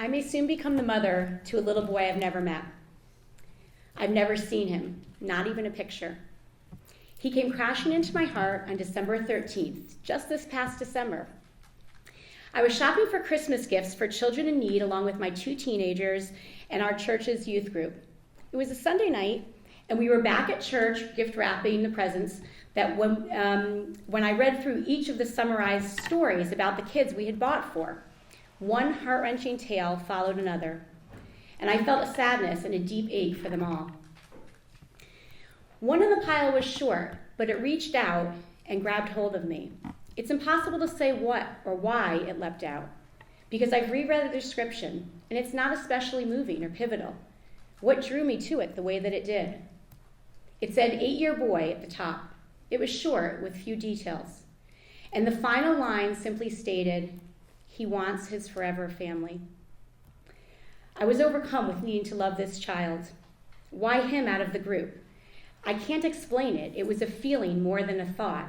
I may soon become the mother to a little boy I've never met. I've never seen him, not even a picture. He came crashing into my heart on December 13th, just this past December. I was shopping for Christmas gifts for children in need along with my 2 teenagers and our church's youth group. It was a Sunday night, and we were back at church gift wrapping the presents that when I read through each of the summarized stories about the kids we had bought for, one heart-wrenching tale followed another, and I felt a sadness and a deep ache for them all. One in the pile was short, but it reached out and grabbed hold of me. It's impossible to say what or why it leapt out, because I've reread the description, and it's not especially moving or pivotal. What drew me to it the way that it did? It said 8-year boy at the top. It was short with few details. And the final line simply stated, he wants his forever family. I was overcome with needing to love this child. Why him out of the group? I can't explain it. It was a feeling more than a thought.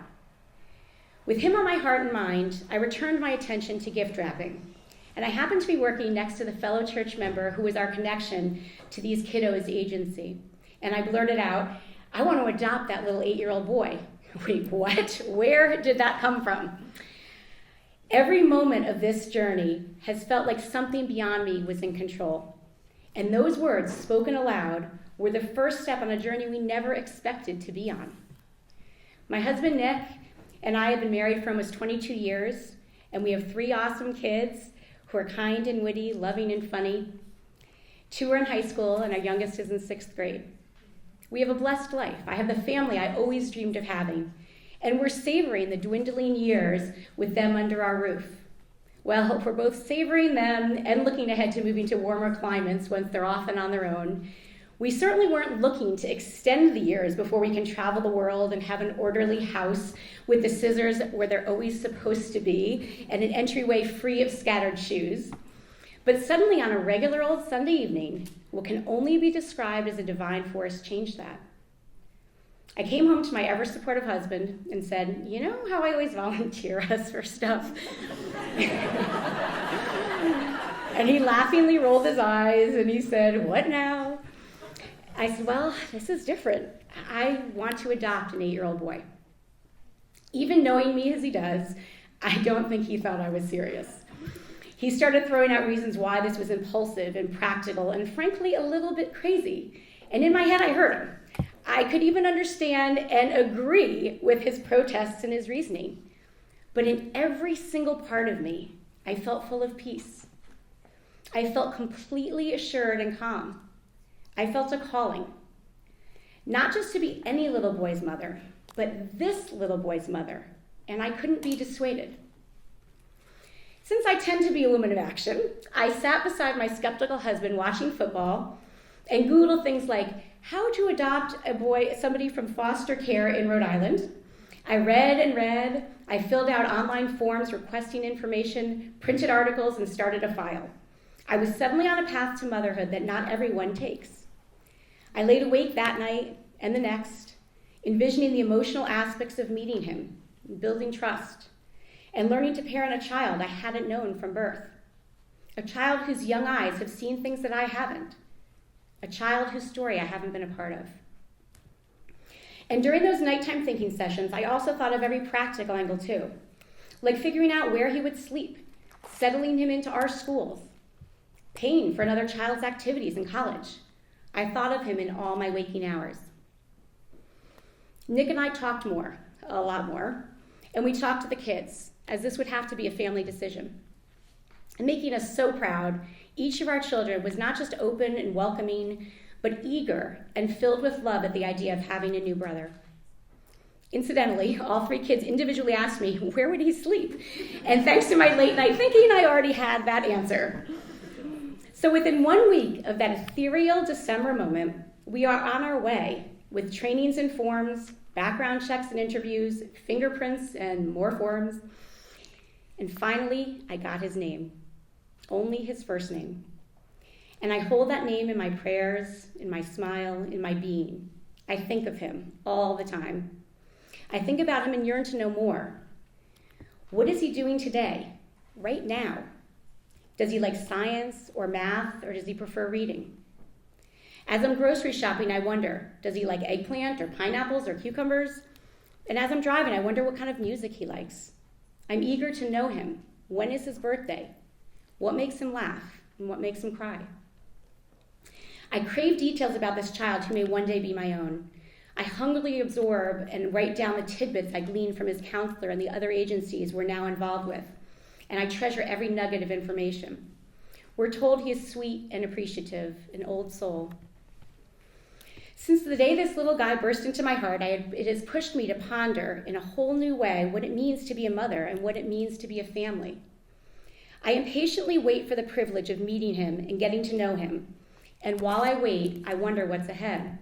With him on my heart and mind, I returned my attention to gift wrapping. And I happened to be working next to the fellow church member who was our connection to these kiddos' agency. And I blurted out, I want to adopt that little 8-year-old boy. Wait, what? Where did that come from? Every moment of this journey has felt like something beyond me was in control. And those words, spoken aloud, were the first step on a journey we never expected to be on. My husband, Nick, and I have been married for almost 22 years, and we have 3 awesome kids who are kind and witty, loving and funny. 2 are in high school, and our youngest is in 6th grade. We have a blessed life. I have the family I always dreamed of having, and we're savoring the dwindling years with them under our roof. Well, we're both savoring them and looking ahead to moving to warmer climates once they're off and on their own. We certainly weren't looking to extend the years before we can travel the world and have an orderly house with the scissors where they're always supposed to be and an entryway free of scattered shoes. But suddenly on a regular old Sunday evening, what can only be described as a divine force changed that. I came home to my ever-supportive husband and said, you know how I always volunteer us for stuff? And he laughingly rolled his eyes and he said, what now? I said, well, this is different. I want to adopt an 8-year-old boy. Even knowing me as he does, I don't think he thought I was serious. He started throwing out reasons why this was impulsive and practical and frankly a little bit crazy. And in my head, I heard him. I could even understand and agree with his protests and his reasoning. But in every single part of me, I felt full of peace. I felt completely assured and calm. I felt a calling, not just to be any little boy's mother, but this little boy's mother, and I couldn't be dissuaded. Since I tend to be a woman of action, I sat beside my skeptical husband watching football and Googled things like how to adopt somebody from foster care in Rhode Island. I read and read. I filled out online forms requesting information, printed articles, and started a file. I was suddenly on a path to motherhood that not everyone takes. I laid awake that night and the next, envisioning the emotional aspects of meeting him, building trust, and learning to parent a child I hadn't known from birth. A child whose young eyes have seen things that I haven't. A child whose story I haven't been a part of. And during those nighttime thinking sessions, I also thought of every practical angle too, like figuring out where he would sleep, settling him into our schools, paying for another child's activities in college. I thought of him in all my waking hours. Nick and I talked more, a lot more, and we talked to the kids, as this would have to be a family decision. And making us so proud, each of our children was not just open and welcoming, but eager and filled with love at the idea of having a new brother. Incidentally, all 3 kids individually asked me, where would he sleep? And thanks to my late night thinking, I already had that answer. So within 1 week of that ethereal December moment, we are on our way with trainings and forms, background checks and interviews, fingerprints and more forms. And finally, I got his name, only his first name. And I hold that name in my prayers, in my smile, in my being. I think of him all the time. I think about him and yearn to know more. What is he doing today, right now? Does he like science or math, or does he prefer reading? As I'm grocery shopping, I wonder, does he like eggplant or pineapples or cucumbers? And as I'm driving, I wonder what kind of music he likes. I'm eager to know him. When is his birthday? What makes him laugh and what makes him cry? I crave details about this child who may one day be my own. I hungrily absorb and write down the tidbits I glean from his counselor and the other agencies we're now involved with, and I treasure every nugget of information. We're told he is sweet and appreciative, an old soul. Since the day this little guy burst into my heart, it has pushed me to ponder in a whole new way what it means to be a mother and what it means to be a family. I impatiently wait for the privilege of meeting him and getting to know him, and while I wait, I wonder what's ahead.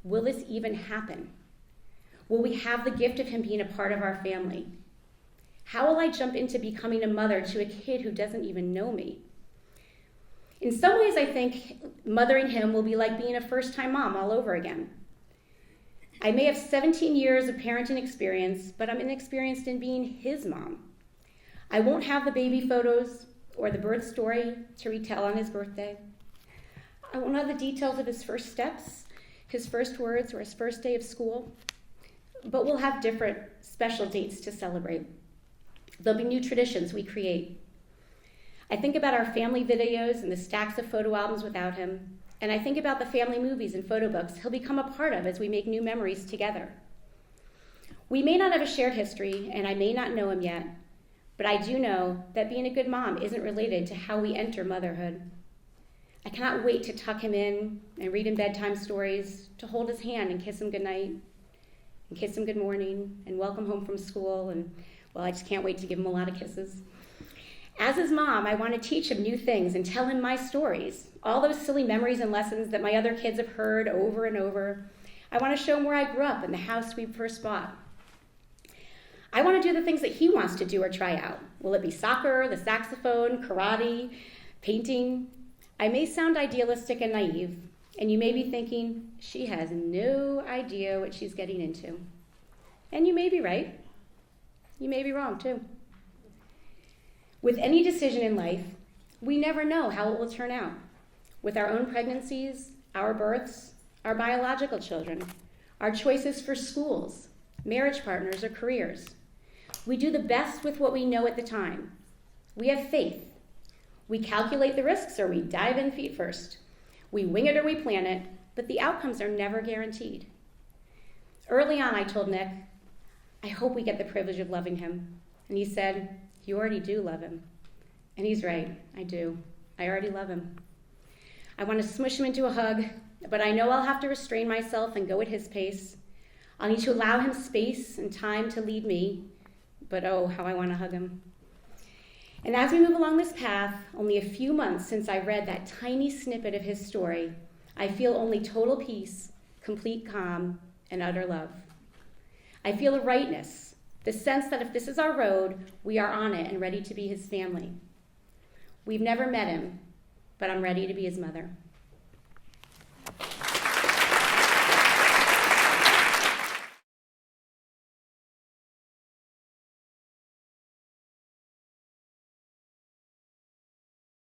Will this even happen? Will we have the gift of him being a part of our family? How will I jump into becoming a mother to a kid who doesn't even know me? In some ways, I think mothering him will be like being a first-time mom all over again. I may have 17 years of parenting experience, but I'm inexperienced in being his mom. I won't have the baby photos or the birth story to retell on his birthday. I won't have the details of his first steps, his first words, or his first day of school. But we'll have different special dates to celebrate. There'll be new traditions we create. I think about our family videos and the stacks of photo albums without him, and I think about the family movies and photo books he'll become a part of as we make new memories together. We may not have a shared history, and I may not know him yet, but I do know that being a good mom isn't related to how we enter motherhood. I cannot wait to tuck him in and read him bedtime stories, to hold his hand and kiss him goodnight, and kiss him good morning, and welcome home from school, and, well, I just can't wait to give him a lot of kisses. As his mom, I want to teach him new things and tell him my stories, all those silly memories and lessons that my other kids have heard over and over. I want to show him where I grew up and the house we first bought. I want to do the things that he wants to do or try out. Will it be soccer, the saxophone, karate, painting? I may sound idealistic and naive, and you may be thinking, she has no idea what she's getting into. And you may be right. You may be wrong, too. With any decision in life, we never know how it will turn out. With our own pregnancies, our births, our biological children, our choices for schools, marriage partners, or careers. We do the best with what we know at the time. We have faith. We calculate the risks or we dive in feet first. We wing it or we plan it, but the outcomes are never guaranteed. Early on, I told Nick, I hope we get the privilege of loving him. And he said, you already do love him. And he's right, I do. I already love him. I want to smush him into a hug, but I know I'll have to restrain myself and go at his pace. I'll need to allow him space and time to lead me, but oh, how I want to hug him. And as we move along this path, only a few months since I read that tiny snippet of his story, I feel only total peace, complete calm, and utter love. I feel a rightness, the sense that if this is our road, we are on it and ready to be his family. We've never met him, but I'm ready to be his mother.